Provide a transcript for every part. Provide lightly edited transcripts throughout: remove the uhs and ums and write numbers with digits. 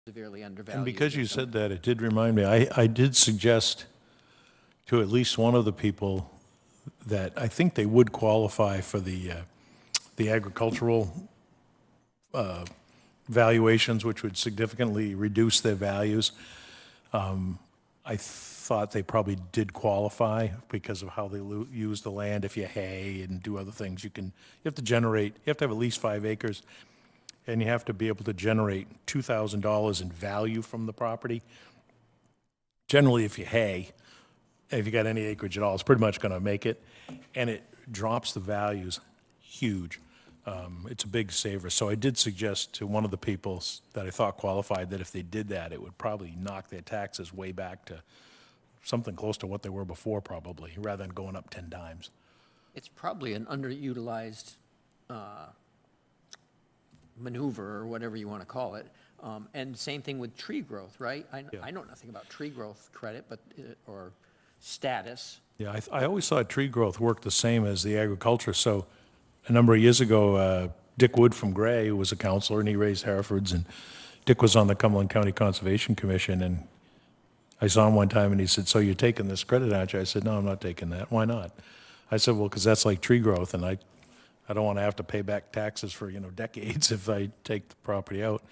severely undervalued. And because you said that, it did remind me, I did suggest to at least one of the people that I think they would qualify for the agricultural valuations, which would significantly reduce their values. I thought they probably did qualify because of how they use the land. If you hay and do other things, you have to have at least 5 acres, and you have to be able to generate $2,000 in value from the property. Generally, if you hay, if you got any acreage at all, it's pretty much going to make it, and it drops the values huge. It's a big saver. So I did suggest to one of the people that I thought qualified that if they did that, it would probably knock their taxes way back to something close to what they were before, probably, rather than going up 10 times. It's probably an underutilized maneuver, or whatever you want to call it. And same thing with tree growth, right? I know nothing about tree growth credit, but or status. Yeah, I always thought tree growth worked the same as the agriculture. So a number of years ago, Dick Wood from Gray, who was a counselor, and he raised Herefords, and Dick was on the Cumberland County Conservation Commission, and I saw him one time, and he said, "So you're taking this credit, aren't you?" I said, "No, I'm not taking that. Why not?" I said, "Well, because that's like tree growth, and I don't want to have to pay back taxes for, decades if I take the property out."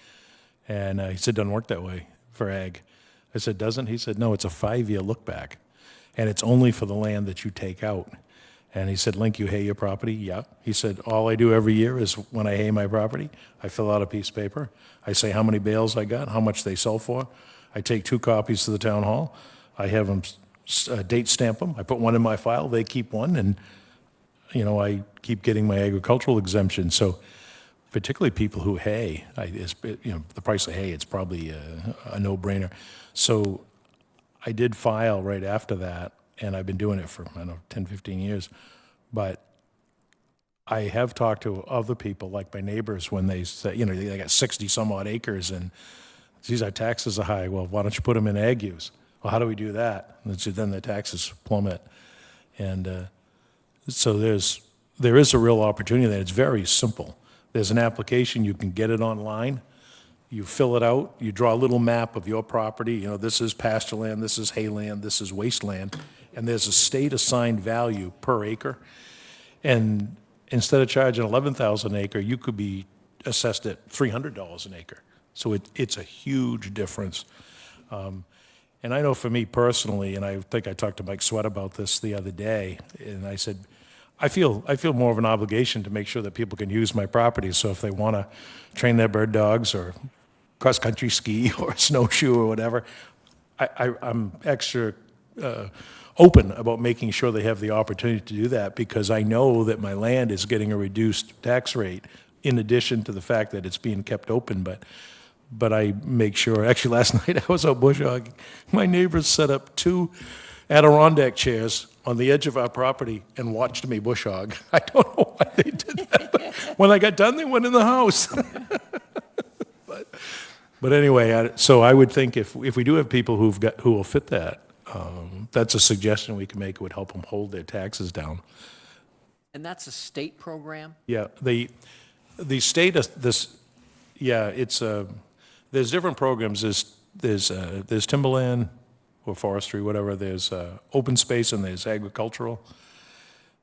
And he said, "Doesn't work that way for ag." I said, "Doesn't?" He said, "No, it's a 5-year look back, and it's only for the land that you take out." And he said, "Link, you hay your property?" "Yeah." He said, "All I do every year is when I hay my property, I fill out a piece of paper. I say how many bales I got, how much they sell for. I take 2 copies to the town hall. I have them date stamp them. I put one in my file. They keep one, and I keep getting my agricultural exemption." So particularly people who hay, the price of hay, it's probably a no-brainer. So I did file right after that, and I've been doing it for, 10, 15 years. But I have talked to other people, like my neighbors, when they say, they got 60 some odd acres, and geez, our taxes are high. Well, why don't you put them in ag use? Well, how do we do that? And then the taxes plummet. And so there is a real opportunity there. It's very simple. There's an application, you can get it online. You fill it out, you draw a little map of your property. This is pasture land, this is hayland, this is wasteland, and there's a state assigned value per acre. And instead of charging $11,000 an acre, you could be assessed at $300 an acre. So it's a huge difference. And I know for me personally, and I think I talked to Mike Sweat about this the other day, and I said, I feel more of an obligation to make sure that people can use my property. So if they want to train their bird dogs or cross-country ski or snowshoe or whatever, I'm extra open about making sure they have the opportunity to do that, because I know that my land is getting a reduced tax rate in addition to the fact that it's being kept open. But I make sure, actually last night I was out bush hogging. My neighbors set up 2 Adirondack chairs on the edge of our property and watched me bush hog. I don't know why they did that, but when I got done, they went in the house. But anyway, so I would think if we do have people who will fit that, that's a suggestion we can make. It would help them hold their taxes down. And that's a state program? Yeah, the state it's there's different programs. There's timberland or forestry, whatever. There's open space, and there's agricultural.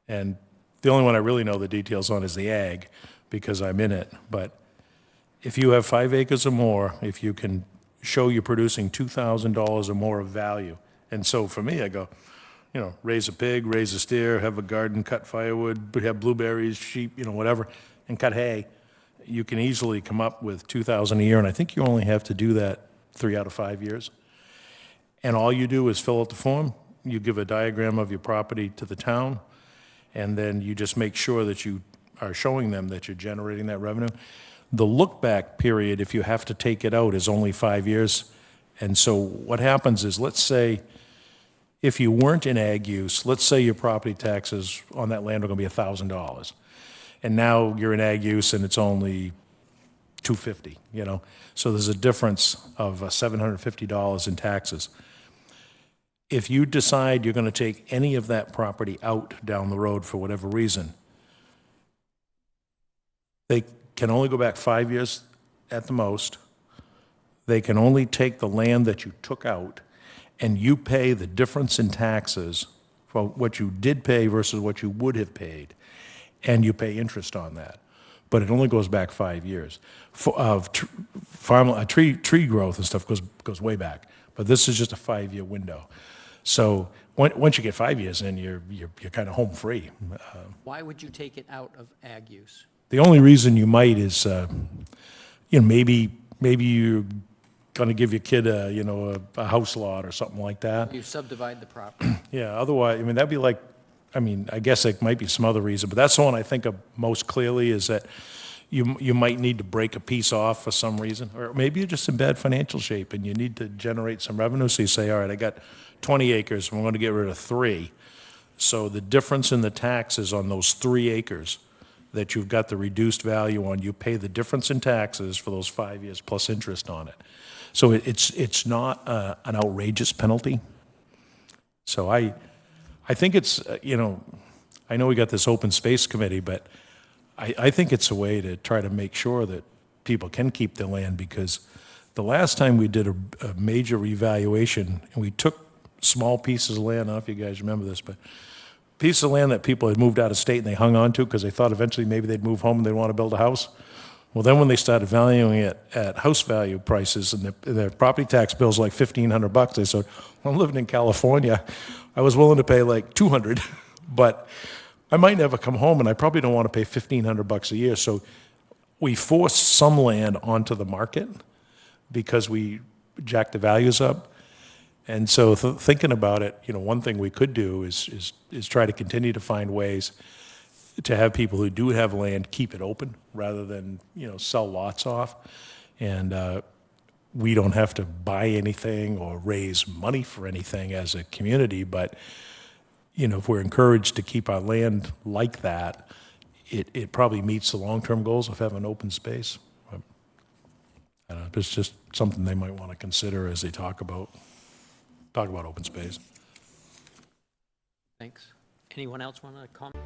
And the only one I really know the details on is the ag, because I'm in it. But if you have 5 acres or more, if you can show you're producing $2,000 or more of value. And so for me, I go, raise a pig, raise a steer, have a garden, cut firewood, have blueberries, sheep, whatever, and cut hay. You can easily come up with $2,000 a year, and I think you only have to do that 3 out of 5 years. And all you do is fill out the form, you give a diagram of your property to the town, and then you just make sure that you are showing them that you're generating that revenue. The look-back period, if you have to take it out, is only 5 years. And so what happens is, let's say, if you weren't in ag use, let's say your property taxes on that land are going to be $1,000. And now you're in ag use and it's only $250, So there's a difference of $750 in taxes. If you decide you're going to take any of that property out down the road for whatever reason, they can only go back 5 years at the most. they can only take the land that you took out, and you pay the difference in taxes for what you did pay versus what you would have paid, and you pay interest on that. But it only goes back 5 years. Tree growth and stuff goes way back, but this is just a 5-year window. So once you get 5 years in, you're kind of home free. Why would you take it out of ag use? The only reason you might is, maybe you're going to give your kid a house lot or something like that. You subdivide the property. Yeah, otherwise, that'd be like, I guess there might be some other reason, but that's the one I think of most clearly, is that you might need to break a piece off for some reason, or maybe you're just in bad financial shape and you need to generate some revenue, so you say, all right, I got 20 acres, and I'm going to get rid of 3. So the difference in the taxes on those 3 acres that you've got the reduced value on, you pay the difference in taxes for those 5 years plus interest on it. So it's not an outrageous penalty. So I think it's, I know we got this open space committee, but I think it's a way to try to make sure that people can keep their land, because the last time we did a major revaluation, and we took small pieces of land, I don't know if you guys remember this, but pieces of land that people had moved out of state and they hung on to because they thought eventually maybe they'd move home and they'd want to build a house. Well, then when they started valuing it at house value prices, and their property tax bill's like $1,500, they said, well, I'm living in California, I was willing to pay like $200, but I might never come home, and I probably don't want to pay $1,500 a year. So we forced some land onto the market because we jacked the values up. And so thinking about it, one thing we could do is try to continue to find ways to have people who do have land keep it open rather than, sell lots off. And we don't have to buy anything or raise money for anything as a community, but, if we're encouraged to keep our land like that, it probably meets the long-term goals of having open space. But, I don't know, it's just something they might want to consider as they talk about open space. Thanks. Anyone else want to comment?